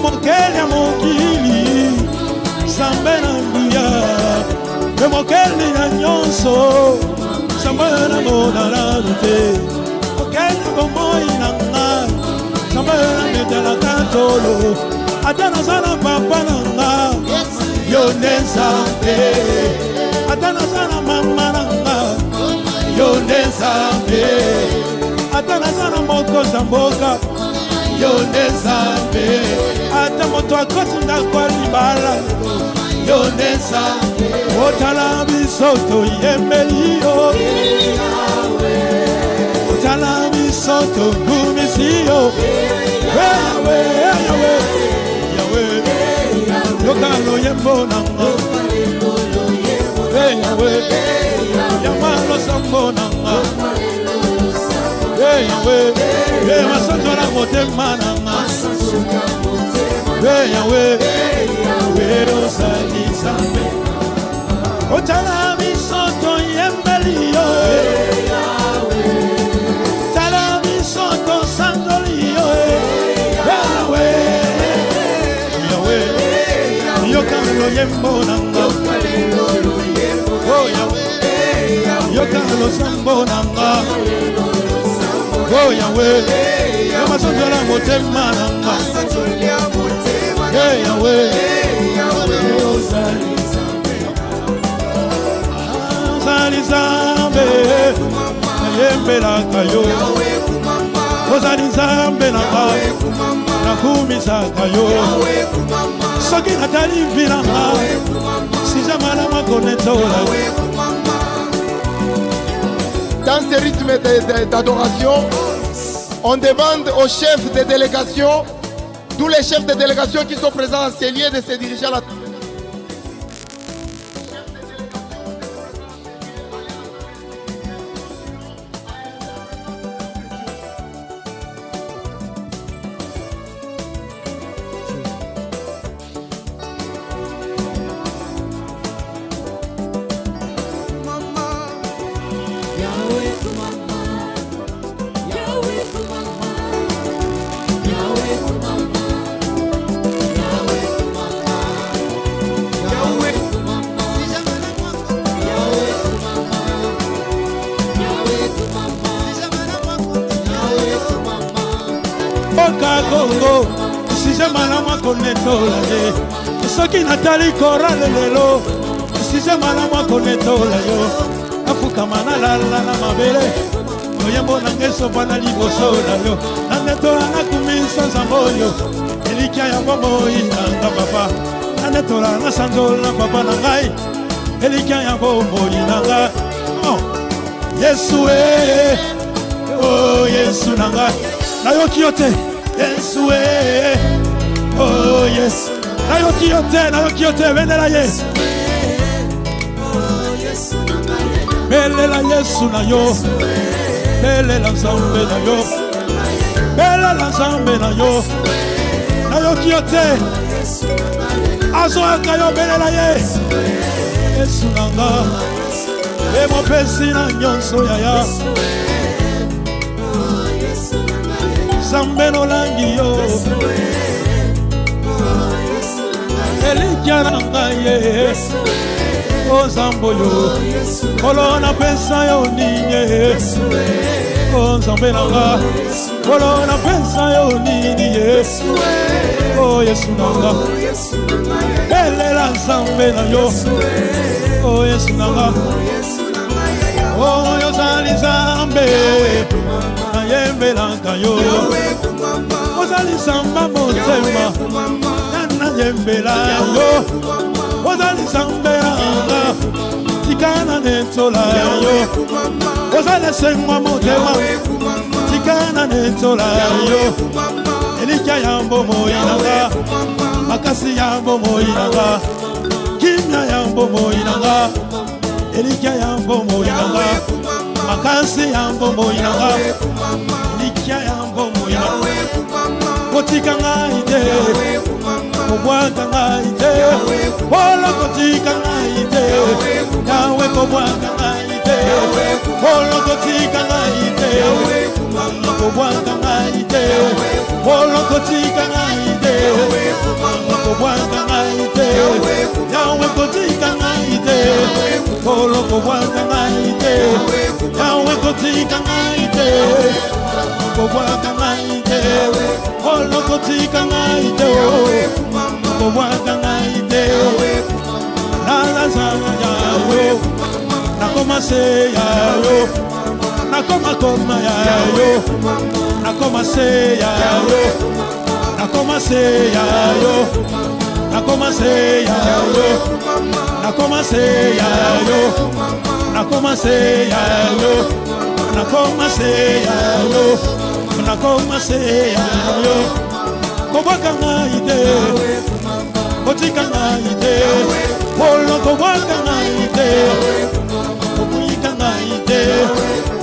Mokele mokili Sambe na mbuya Mokele na nyonso Sambe na moda la lute Mokele bomoi na nga Sambe na medala katolo Atana sana papa na nga Yone sante Atana sana mama na nga Nzambe ata nazana moko za mboka yo nde Nzambe ata moto akoti ndako libala yo nde Nzambe otala biso toyembeli yo otala biso tongumisi yo Yahweh Yahweh Yahweh yokalo yembo nanga Yahweh yamalo sambo nanga Yahweh masanzo na motema nanga Yahweh ozali Nzambe otala biso toyembeli yo otala biso tosandoli yo Yahweh yokalo yembo nanga Yahweh yokalo sambo nanga Yahweh masanzo na motema nanga Yahweh ozali Nzambe nayembelaka yo ozali Nzambe nanga nakumisaka yo soki natali mvilanga sijamala makonetola. Dans ce rythme d'adoration, on demande aux chefs de délégation, tous les chefs de délégation qui sont présents en ces lieux, de se diriger à la Congo, si je malama konetola ye, soki natali korale lelo, si je malama konetola yo, afuka manalala na mabele, oyembo nangeso bana liboso na yo, nanetola na kumisa zamboyo, elikia ya bomo inanga papa, nanetola na sanzola papa nangai, elikia ya bomo inanga, oh, Yesu oh Yesu nanga, na yo kiyote. Yesu oh yes nayo kiyote benela Yesu belela Yesu na yo belela Nzambe na yo belela Nzambe na yo nayo kiyote azoaka yo belela Yesu Yesu nanga emopesi na nyonso yaya Nzambe nolangi yo elikia na ngai o Nzambe yo kolo napesa yo nini o Nzambe nanga kolo napesa yo nini o Yesu nanga belela Nzambe na yo o Yesu nanga o yozali Nzambe nayembelaka yo ozali Nzambe motema nayembela yo ozali Nzambe nanga tikana netola yo ozali esengo motema tikana netola yo elikia ya bomoi nanga makasi ya bomoi nanga kimia ya bomoi nanga elikia ya bomoi nanga makasi ya bomoi nanga elikia ya bomoi nanga kotika ngai te kobwaka ngai te polo kotika ngai te yawe kobwaka ngai te polo kotika ngai te kobwaka ngai te polo kotika ngai te kobwaka ngai te yawe kotika ngai te polo kobwaka ngai te yawe kotika ngai te kobwaka ngai te polo kotika ngai te kobwaka ngai te nalazanga yayo nakomase yayo nakoma koma ya yo, nakoma se ya yo, nakoma se ya yo, nakoma se ya yo, nakoma se ya yo, nakoma se ya yo, nakoma se ya yo, nakoma se ya yo. Kobaka ngaite, kotika ngaite, polo kobaka ngaite, komuika ngaite,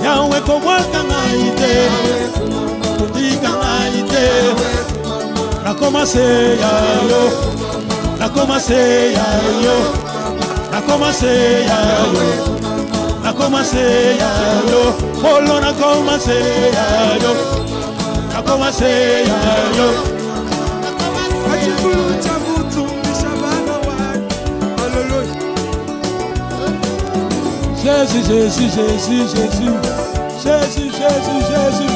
yawe kobaka ngaite, kotika ngaite, nakoma se ya yo, nakoma se ya yo, nakoma se ya yo, nakoma se ya yo, polo nakoma se ya yo, nakoma se ya yo. Jésus, Jésus, Jésus, Jésus, Jésus, Jésus, Jésus,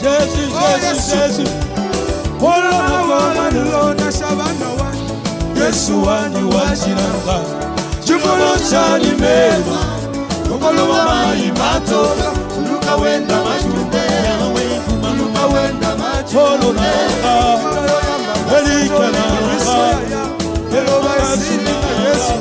Jésus, Jésus, Jésus. Yesu wani wajinanga, jumolo chani mema, jumolo mai mato, luka wenda majumbe, luka wenda majolo nanga, elika nanga, eloba sina Yesu.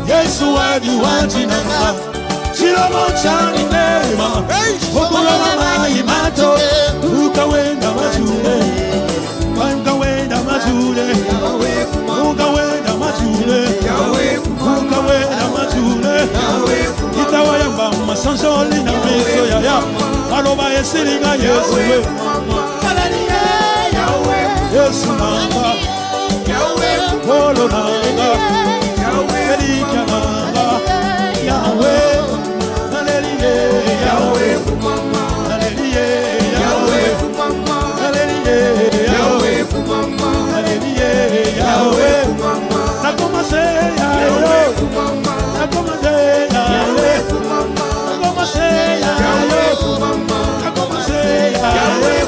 Yesu wadi wajinanga, chilomo chani nema, okuloma mai mato, uka wenda majule, uka wenda majule, uka wenda majule, uka wenda majule, itawa yamba masanjoli na meso ya ya, aloba esiringa Yesu we, Yesu nanga, olo nanga, Erika nanga, Yahweh, hallelujah, Yahweh, hallelujah, Yahweh, hallelujah, Yahweh, hallelujah, Yahweh, nakoma se Yahweh, nakoma se Yahweh, nakoma se Yahweh, nakoma se Yahweh,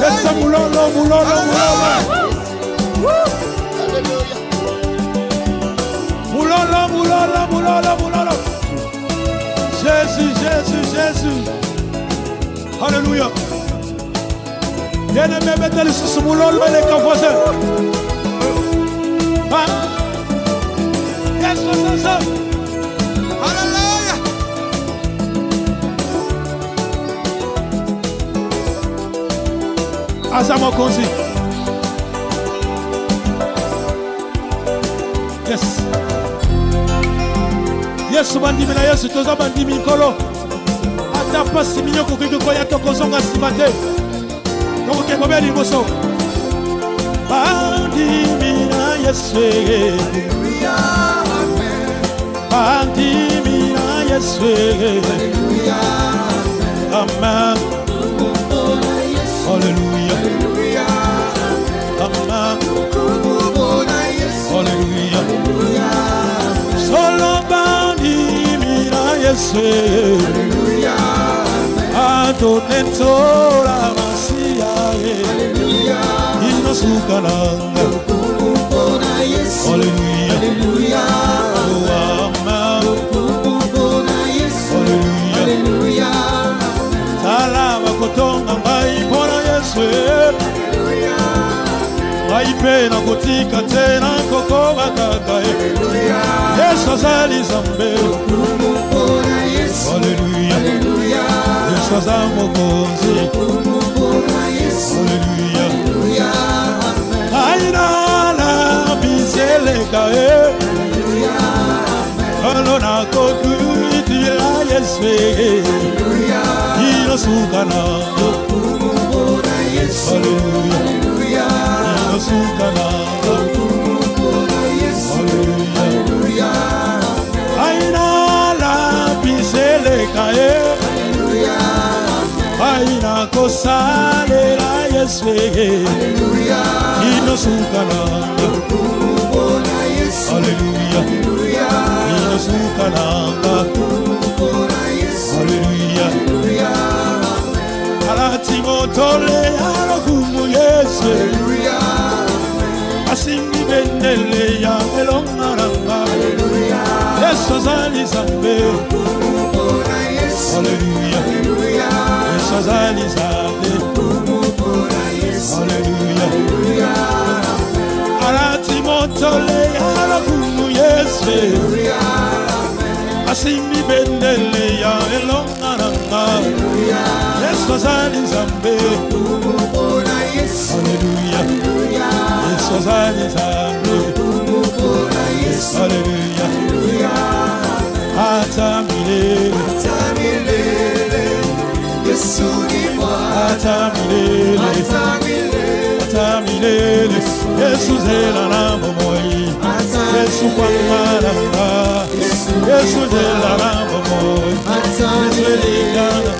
esa mulolo, mulolo, mulolo. Moulala, moulala, moulala, moulala. Jésus, Jésus, Jésus. Alléluia. Bien-aimé, mettez-le sur ce moulala et les voisins. Yes, ça. Alléluia. Azama Konzi. Yes. Yesu bandimi na Yesu toza bandimi nkolo. Ata pasi minyo kokiki koya tokozonga simate. Tokoke kobe liboso. Bandimi na Yesu. Hallelujah. Bandimi na Yesu. Hallelujah. Amen. Hallelujah. Amen. Hallelujah. Solo bandimi na Yesu. Hallelujah. Adonetora masia. Hallelujah. Inosukalanga. Hallelujah. Hallelujah. Oh, amen. Hallelujah. Hallelujah. Salama kotonga ngai pona Yesu. Aipe na kotika tena koko bakaka. Yesu azali Nzambe. Alléluia. Yesu azali mokonzi. Alléluia. Aina la biseleka alona kokuti la Yesu. Ino sukana. Alléluia. Ino sukana. Alléluia. Aina la biseleka aina kosale la Yesu. Ino sukana. Alléluia. Ino sukana. Alléluia. Alati motole alokumu Yesu. Asingi bendele ya elongaranga. Yesu azali Nzambe. Alléluia. Yesu azali Nzambe. Alléluia. Alati motole alokumu Yesu. Asingi bendele ya elongaranga. Yesu azali Nzambe. Alléluia. Yesu azali Nzambe. Alléluia. Ata milele. Yesu ni Bwana. Ata milele. Ata milele. Yesu zela na bomoi. Yesu kwa maranga. Yesu zela na bomoi. Yesu eligana.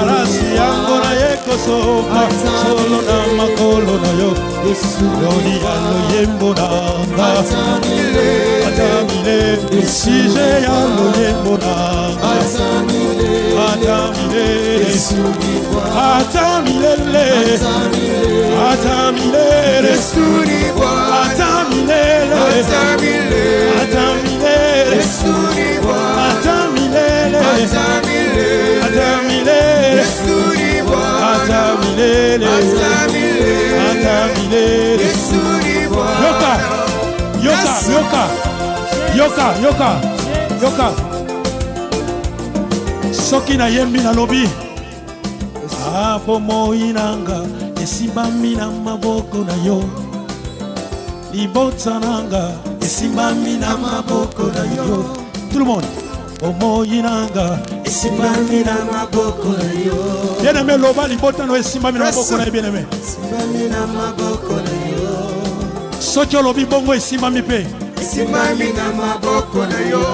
Arasi yango na yeko soka. Solo na makolo na yo. Yoni yalo yembo nanga. Ata milele. Sije yalo yembo nanga. Ata milele. Ata milele. Ata milele. Ata milele. Ata milele. Ata milele. Yoka. Soki na yembi na lobi. Bomoi nanga esimbami na maboko na yo. Libota nanga esimbami na maboko na yo. Tout le monde. Bomoi nanga esimbami na maboko na yo. Bien-aimé loba libota no esimbami na maboko na yo, bien-aimé. Esimbami na maboko na yo. Soki lobi bongo esimbami pe. Esimbami na maboko na yo.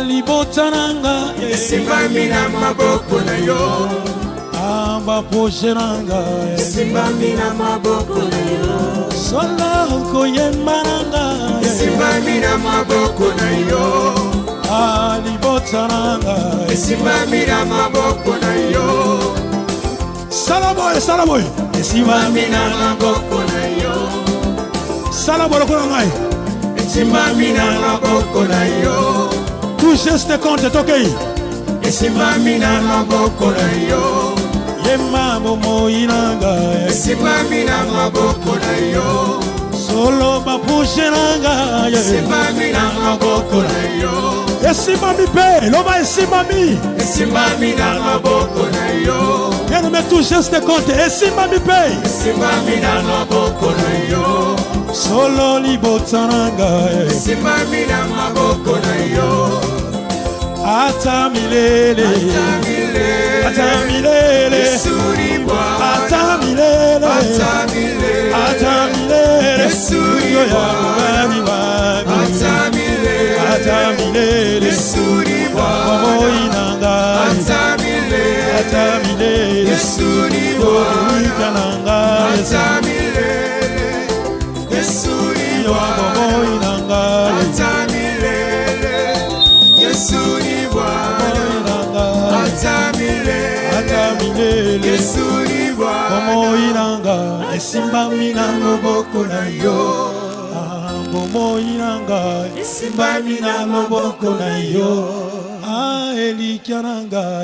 Libota nanga esimbami na maboko na yo. Amba poche nanga esimbami na maboko na yo. Sola koyemba nanga esimbami na maboko na yo. Libota nanga esimbami na maboko na yo. Salaboy esimbami na maboko na yo. Salaboy ko ngai esimbami na maboko na yo. Tout geste compte tokei esimbami na maboko na yo. Yemma bomoi nanga esimbami na maboko na yo. Solo bapuche nanga esimbami na maboko na yo. Esimbami pe loba esimbami na maboko na yo. Bien-aimé, tout geste compte esimbami pe esimbami na maboko na yo. Solo libota nanga esimbami na maboko na yo. Ata milele. Ata milele. Yesu ni Bwana. Ata milele. Ata milele. Yesu ni Bwana. Ata milele. Yesu ni Bwana. Bomoi nanga Ata milele. Yesu ni Bwana. Ata milele. Yesu ni Bwana. Bomoi nanga Ata milele. Yesu ni Bwana. Ata milele. Yesu ni Bwana. Bomoi nanga esimbami na maboko na yo. Bomoi nanga esimbami na maboko na yo. Elikia nanga